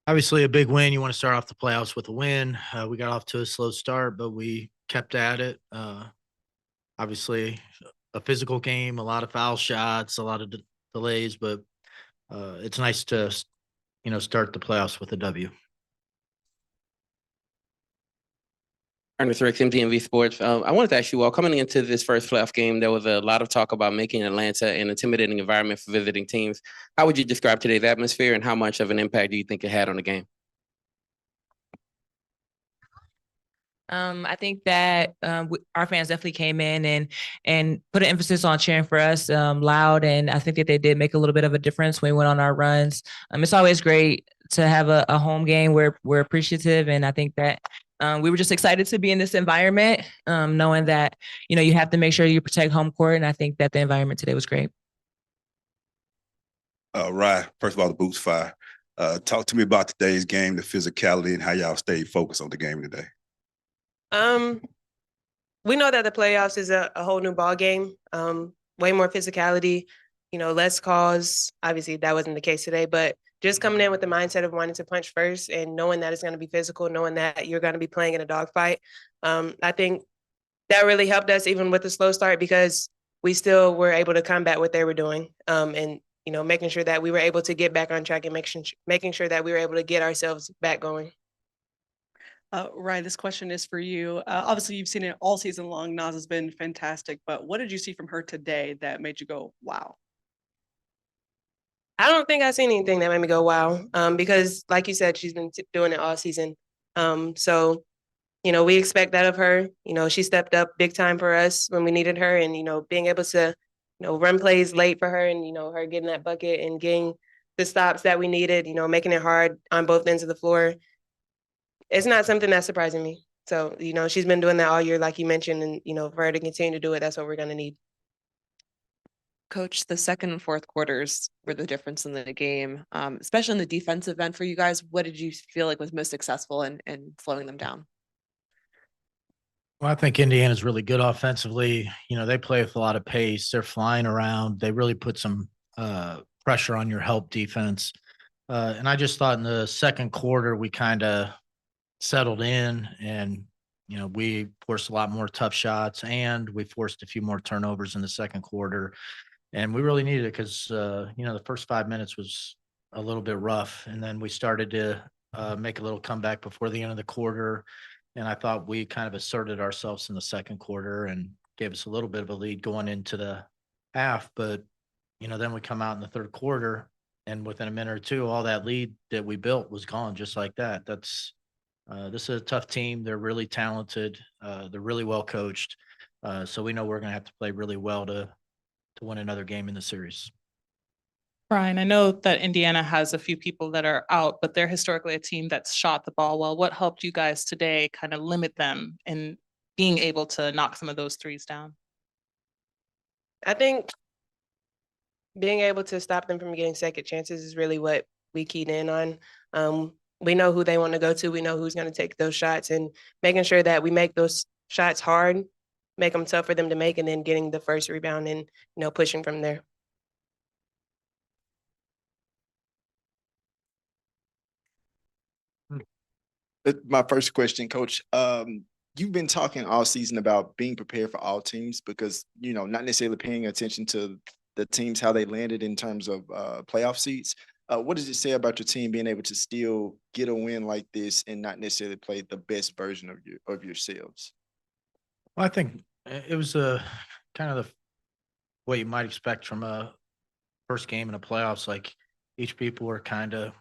Obviously, a big win. You want to start off the playoffs with a win. We got off to a slow start, but we kept at it. Obviously, a physical game, a lot of foul shots, a lot of delays, but it's nice to start the playoffs with a W. Ernest Rick, MDMV Sports. I wanted to ask you all, coming into this first playoff game, there was a lot of talk about making Atlanta an intimidating environment for visiting teams. How would you describe today's atmosphere, and how much of an impact do you think it had on the game? I think that our fans definitely came in and put an emphasis on cheering for us loud, and I think that they did make a little bit of a difference when we went on our runs. It's always great to have a home game where we're appreciative, and I think that we were just excited to be in this environment, knowing that you have to make sure you protect home court, and I think that the environment today was great. Rhyne, first of all, the boots fire. Talk to me about today's game, the physicality, and how y'all stayed focused on the game today. We know that the playoffs is a whole new ball game. Way more physicality, less calls. Obviously, that wasn't the case today, but just coming in with the mindset of wanting to punch first and knowing that it's going to be physical, knowing that you're going to be playing in a dogfight. I think that really helped us even with the slow start because we still were able to combat what they were doing. And making sure that we were able to get back on track and making sure that we were able to get ourselves back going. Ryan, this question is for you. Obviously, you've seen it all season long. Naz has been fantastic, but what did you see from her today that made you go, wow? I don't think I've seen anything that made me go, wow, because like you said, she's been doing it all season. So, we expect that of her. She stepped up big time for us when we needed her and, being able to, run plays late for her and, her getting that bucket and getting the stops that we needed, making it hard on both ends of the floor. It's not something that's surprising me. So, she's been doing that all year, like you mentioned, and, for her to continue to do it, that's what we're going to need. Coach, the second and fourth quarters were the difference in the game, especially in the defensive end for you guys. What did you feel like was most successful in slowing them down? Well, I think Indiana's really good offensively. They play with a lot of pace. They're flying around. They really put some pressure on your help defense. And I just thought in the second quarter, we kind of settled in and, we forced a lot more tough shots and we forced a few more turnovers in the second quarter. And we really needed it because, the first 5 minutes was a little bit rough. And then we started to make a little comeback before the end of the quarter. And I thought we kind of asserted ourselves in the second quarter and gave us a little bit of a lead going into the half. But, then we come out in the third quarter and within a minute or two, all that lead that we built was gone just like that. This is a tough team. They're really talented. They're really well coached. So we know we're going to have to play really well to win another game in the series. Ryan, I know that Indiana has a few people that are out, but they're historically a team that's shot the ball well. What helped you guys today kind of limit them in being able to knock some of those threes down? I think being able to stop them from getting second chances is really what we keyed in on. We know who they want to go to. We know who's going to take those shots and making sure that we make those shots hard, make them tough for them to make, and then getting the first rebound and, pushing from there. My first question, Coach. You've been talking all season about being prepared for all teams because, not necessarily paying attention to the teams, how they landed in terms of playoff seats. What does it say about your team being able to still get a win like this and not necessarily play the best version of yourselves? Well, I think it was kind of what you might expect from a first game in the playoffs. Like each people were kind of,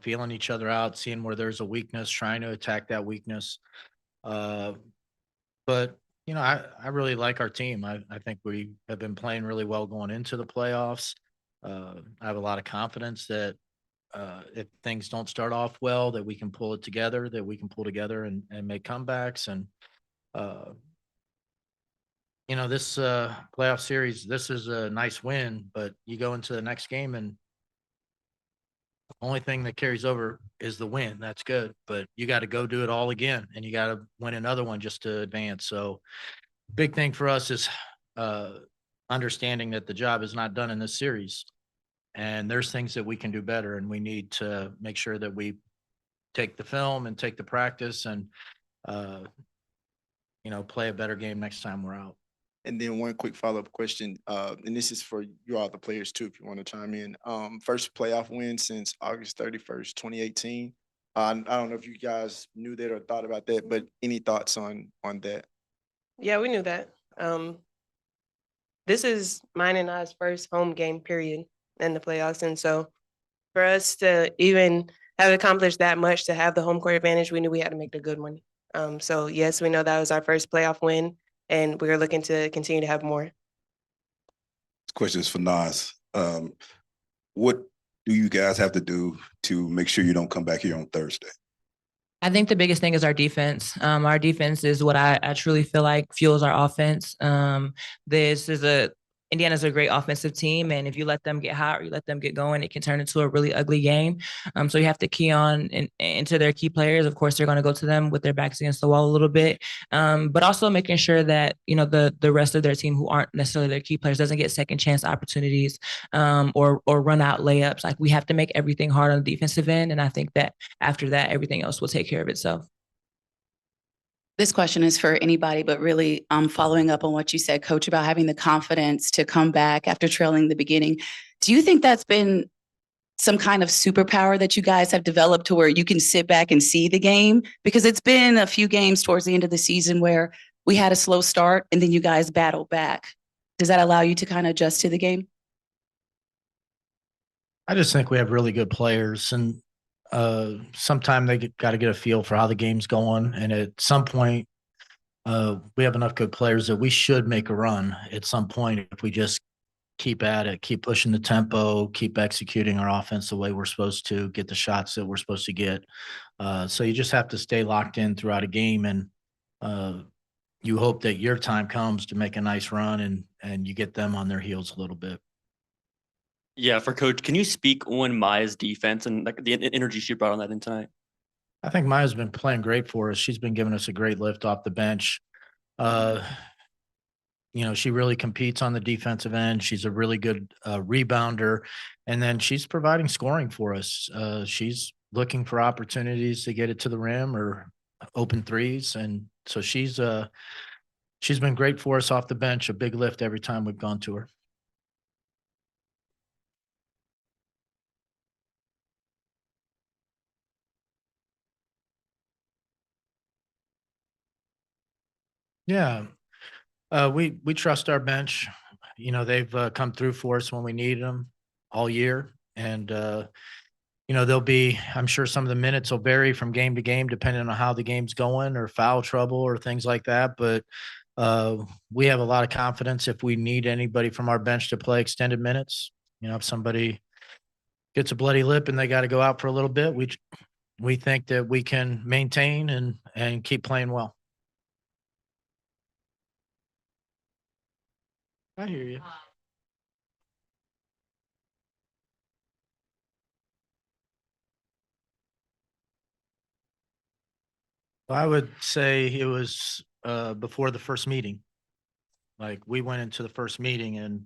feeling each other out, seeing where there's a weakness, trying to attack that weakness. But I really like our team. I think we have been playing really well going into the playoffs. I have a lot of confidence that if things don't start off well, that we can pull it together, that we can pull together and make comebacks. And, this playoff series, this is a nice win, but you go into the next game and the only thing that carries over is the win. That's good, but you got to go do it all again, and you got to win another one just to advance. So, big thing for us is understanding that the job is not done in this series, and there's things that we can do better, and we need to make sure that we take the film and take the practice and, play a better game next time we're out. And then one quick follow-up question, and this is for you all, the players too, if you want to chime in. First playoff win since August 31st, 2018. I don't know if you guys knew that or thought about that, but any thoughts on that? Yeah, we knew that. This is mine and I's first home game period in the playoffs. And so for us to even have accomplished that much, to have the home court advantage, we knew we had to make the good one. So yes, we know that was our first playoff win, and we are looking to continue to have more. This question is for Naz. What do you guys have to do to make sure you don't come back here on Thursday? I think the biggest thing is our defense. Our defense is what I truly feel like fuels our offense. Indiana's a great offensive team, and if you let them get hot or you let them get going, it can turn into a really ugly game. So you have to key on into their key players. Of course, they're going to go to them with their backs against the wall a little bit, but also making sure that the rest of their team, who aren't necessarily their key players, doesn't get second chance opportunities or run out layups. Like, we have to make everything hard on the defensive end, and I think that after that, everything else will take care of itself. This question is for anybody, but really following up on what you said, Coach, about having the confidence to come back after trailing the beginning. Do you think that's been some kind of superpower that you guys have developed to where you can sit back and see the game? Because it's been a few games towards the end of the season where we had a slow start and then you guys battled back. Does that allow you to kind of adjust to the game? I just think we have really good players, and sometime they got to get a feel for how the game's going. And at some point, we have enough good players that we should make a run at some point if we just keep at it, keep pushing the tempo, keep executing our offense the way we're supposed to, get the shots that we're supposed to get. So you just have to stay locked in throughout a game, and you hope that your time comes to make a nice run and you get them on their heels a little bit. Yeah, for Coach, can you speak on Maya's defense and like the energy she brought on that in tonight? I think Maya's been playing great for us. She's been giving us a great lift off the bench. She really competes on the defensive end. She's a really good rebounder, and then she's providing scoring for us. She's looking for opportunities to get it to the rim or open threes, and so she's been great for us off the bench. A big lift every time we've gone to her. Yeah, we trust our bench. They've come through for us when we needed them all year, and they'll be. I'm sure some of the minutes will vary from game to game depending on how the game's going or foul trouble or things like that. But we have a lot of confidence if we need anybody from our bench to play extended minutes. If somebody gets a bloody lip and they got to go out for a little bit, we think that we can maintain and keep playing well. I hear you. I would say it was before the first meeting. Like, we went into the first meeting and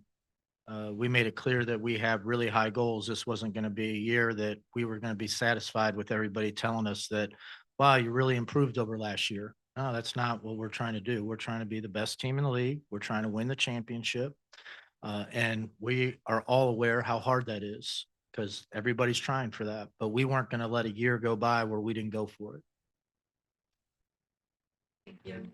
we made it clear that we have really high goals. This wasn't going to be a year that we were going to be satisfied with everybody telling us that, wow, you really improved over last year. No, that's not what we're trying to do. We're trying to be the best team in the league. We're trying to win the championship. And we are all aware how hard that is because everybody's trying for that. But we weren't going to let a year go by where we didn't go for it. Thank you.